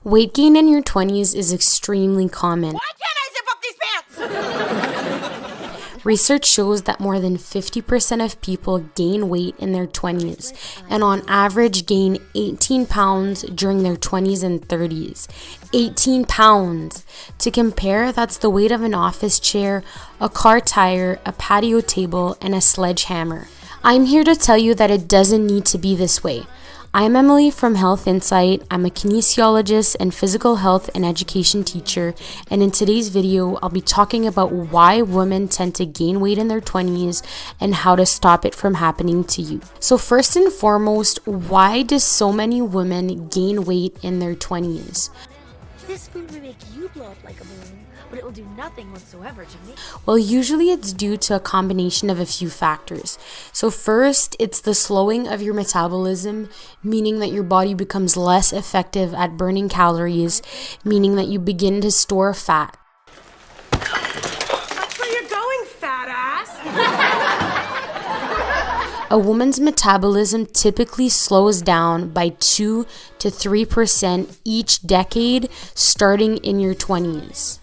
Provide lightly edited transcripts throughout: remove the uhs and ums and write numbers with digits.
Weight gain in your 20s is extremely common. Why can't I zip up these pants? Research shows that more than 50% of people gain weight in their 20s and on average gain 18 pounds during their 20s and 30s. 18 pounds! To compare, that's the weight of an office chair, a car tire, a patio table, and a sledgehammer. I'm here to tell you that it doesn't need to be this way. I'm Emily from Health Insight. I'm a kinesiologist and physical health and education teacher, and in today's video, I'll be talking about why women tend to gain weight in their 20s and how to stop it from happening to you. So first and foremost, why do so many women gain weight in their 20s? This food will make you blow up like a balloon, but it will do nothing whatsoever to me. Well, usually it's due to a combination of a few factors. So first, it's the slowing of your metabolism, meaning that your body becomes less effective at burning calories, meaning that you begin to store fat. That's where you're going, fat ass. A woman's metabolism typically slows down by 2 to 3% each decade, starting in your 20s.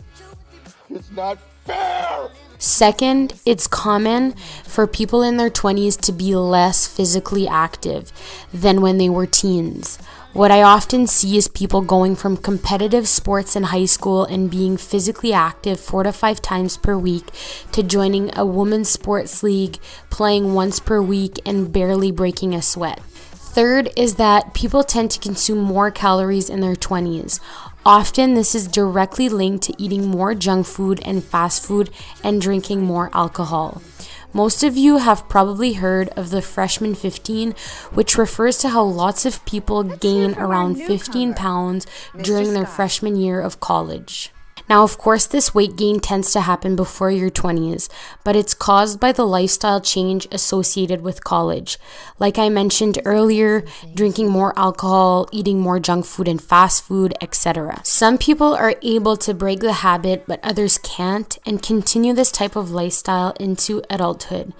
It's not fair! Second, it's common for people in their 20s to be less physically active than when they were teens. What I often see is people going from competitive sports in high school and being physically active 4 to 5 times per week to joining a women's sports league, playing once per week, and barely breaking a sweat. Third is that people tend to consume more calories in their 20s. Often, this is directly linked to eating more junk food and fast food and drinking more alcohol. Most of you have probably heard of the freshman 15, which refers to how lots of people gain around 15 pounds during their freshman year of college. Now, of course, this weight gain tends to happen before your 20s, but it's caused by the lifestyle change associated with college. Like I mentioned earlier, drinking more alcohol, eating more junk food and fast food, etc. Some people are able to break the habit, but others can't and continue this type of lifestyle into adulthood.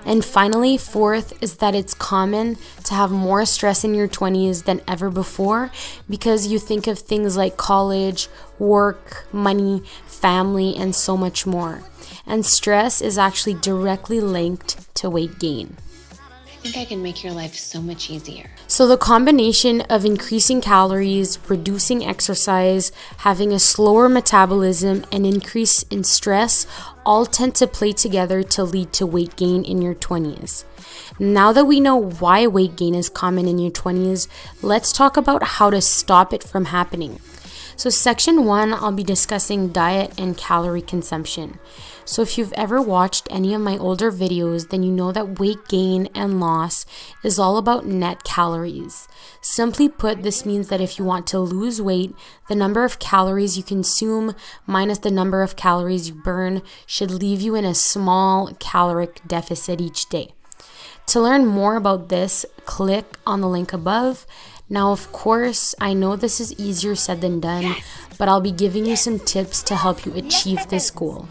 And finally, fourth is that it's common to have more stress in your 20s than ever before because you think of things like college, work, money, family, and so much more. And stress is actually directly linked to weight gain. I think I can make your life so much easier. So the combination of increasing calories, reducing exercise, having a slower metabolism, and increase in stress all tend to play together to lead to weight gain in your 20s. Now that we know why weight gain is common in your 20s, let's talk about how to stop it from happening. So section 1, I'll be discussing diet and calorie consumption. So if you've ever watched any of my older videos, then you know that weight gain and loss is all about net calories. Simply put, this means that if you want to lose weight, the number of calories you consume minus the number of calories you burn should leave you in a small caloric deficit each day. To learn more about this, click on the link above. Now, of course, I know this is easier said than done, but I'll be giving you some tips to help you achieve this goal.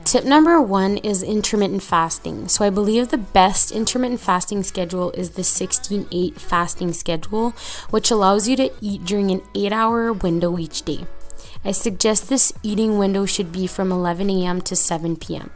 Tip number 1 is intermittent fasting. So I believe the best intermittent fasting schedule is the 16-8 fasting schedule, which allows you to eat during an 8-hour window each day. I suggest this eating window should be from 11 a.m. to 7 p.m.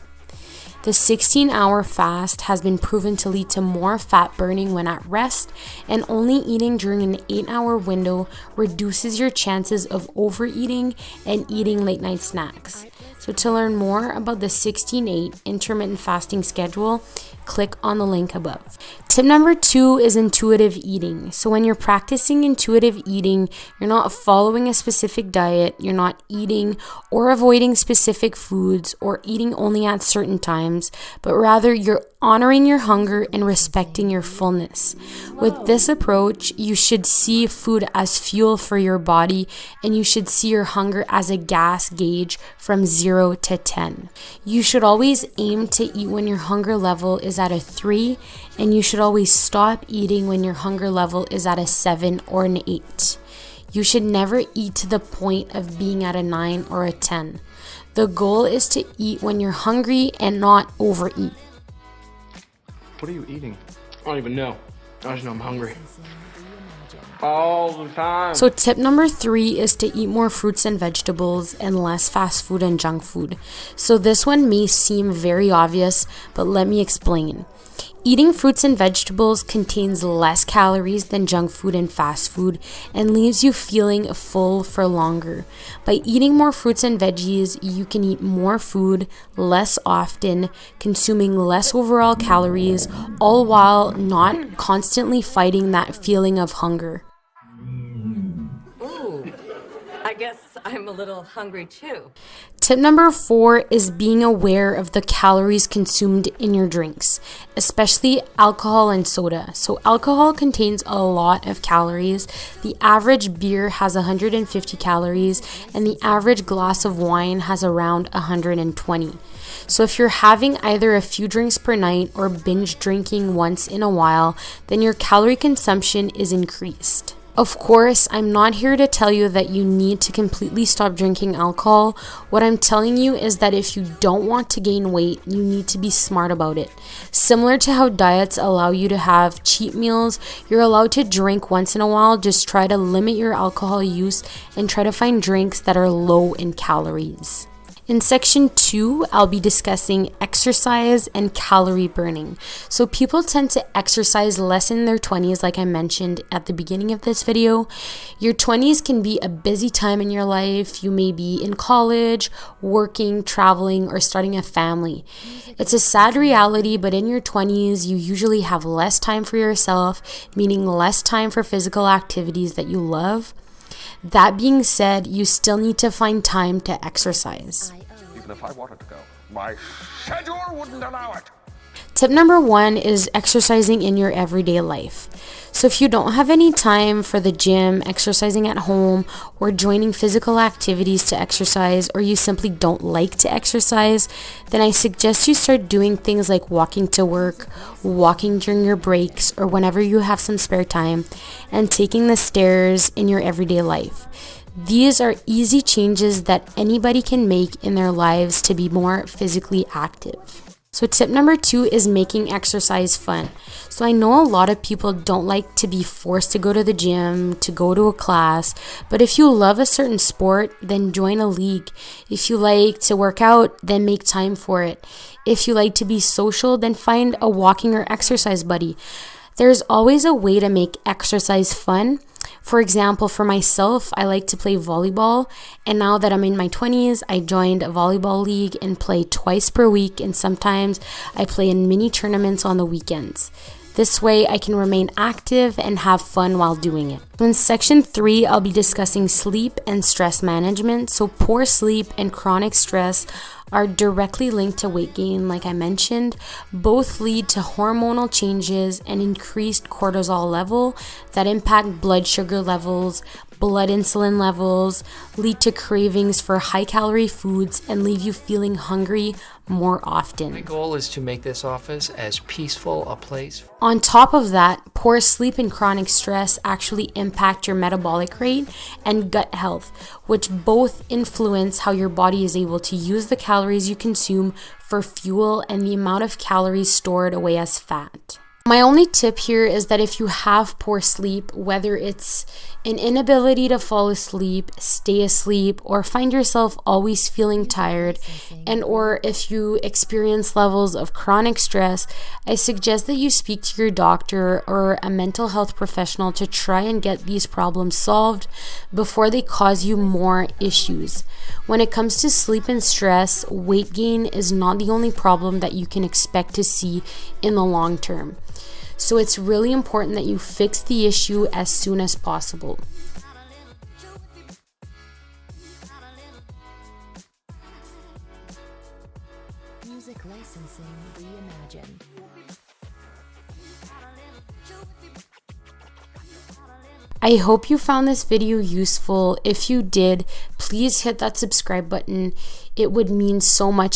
The 16-hour fast has been proven to lead to more fat burning when at rest, and only eating during an 8-hour window reduces your chances of overeating and eating late night snacks. So to learn more about the 16-8 intermittent fasting schedule, click on the link above. Tip number 2 is intuitive eating. So when you're practicing intuitive eating, you're not following a specific diet, you're not eating or avoiding specific foods or eating only at certain times, but rather you're honoring your hunger and respecting your fullness. With this approach, you should see food as fuel for your body, and you should see your hunger as a gas gauge from 0 to 10. You should always aim to eat when your hunger level is at a 3, and you should always stop eating when your hunger level is at a 7 or an 8. You should never eat to the point of being at a 9 or a 10. The goal is to eat when you're hungry and not overeat. What are you eating? I don't even know. I just know I'm hungry. All the time. So tip number 3 is to eat more fruits and vegetables and less fast food and junk food. So this one may seem very obvious, but let me explain. Eating fruits and vegetables contains less calories than junk food and fast food and leaves you feeling full for longer. By eating more fruits and veggies, you can eat more food less often, consuming less overall calories, all while not constantly fighting that feeling of hunger. Ooh, I guess I'm a little hungry too. Tip number 4 is being aware of the calories consumed in your drinks, especially alcohol and soda. So alcohol contains a lot of calories. The average beer has 150 calories and the average glass of wine has around 120. So if you're having either a few drinks per night or binge drinking once in a while, then your calorie consumption is increased. Of course, I'm not here to tell you that you need to completely stop drinking alcohol. What I'm telling you is that if you don't want to gain weight, you need to be smart about it. Similar to how diets allow you to have cheat meals, you're allowed to drink once in a while. Just try to limit your alcohol use and try to find drinks that are low in calories. In section 2, I'll be discussing exercise and calorie burning. So people tend to exercise less in their 20s, like I mentioned at the beginning of this video. Your 20s can be a busy time in your life. You may be in college, working, traveling, or starting a family. It's a sad reality, but in your 20s, you usually have less time for yourself, meaning less time for physical activities that you love. That being said, you still need to find time to exercise. Even if I wanted to go, my schedule wouldn't allow it. Tip number 1 is exercising in your everyday life. So if you don't have any time for the gym, exercising at home, or joining physical activities to exercise, or you simply don't like to exercise, then I suggest you start doing things like walking to work, walking during your breaks, or whenever you have some spare time, and taking the stairs in your everyday life. These are easy changes that anybody can make in their lives to be more physically active. So tip number 2 is making exercise fun. So I know a lot of people don't like to be forced to go to the gym, to go to a class, but if you love a certain sport, then join a league. If you like to work out, then make time for it. If you like to be social, then find a walking or exercise buddy. There's always a way to make exercise fun. For example, for myself, I like to play volleyball, and now that I'm in my 20s, I joined a volleyball league and play twice per week, and sometimes I play in mini tournaments on the weekends. This way, I can remain active and have fun while doing it. In section 3, I'll be discussing sleep and stress management. So poor sleep and chronic stress are directly linked to weight gain, like I mentioned. Both lead to hormonal changes and increased cortisol level that impact blood sugar levels, blood insulin levels, lead to cravings for high-calorie foods, and leave you feeling hungry more often. My goal is to make this office as peaceful a place. On top of that, poor sleep and chronic stress actually impact your metabolic rate and gut health, which both influence how your body is able to use the calories you consume for fuel and the amount of calories stored away as fat. My only tip here is that if you have poor sleep, whether it's an inability to fall asleep, stay asleep, or find yourself always feeling tired, and or if you experience levels of chronic stress, I suggest that you speak to your doctor or a mental health professional to try and get these problems solved before they cause you more issues. When it comes to sleep and stress, weight gain is not the only problem that you can expect to see in the long term. So it's really important that you fix the issue as soon as possible. Music licensing reimagined. I hope you found this video useful. If you did, please hit that subscribe button. It would mean so much.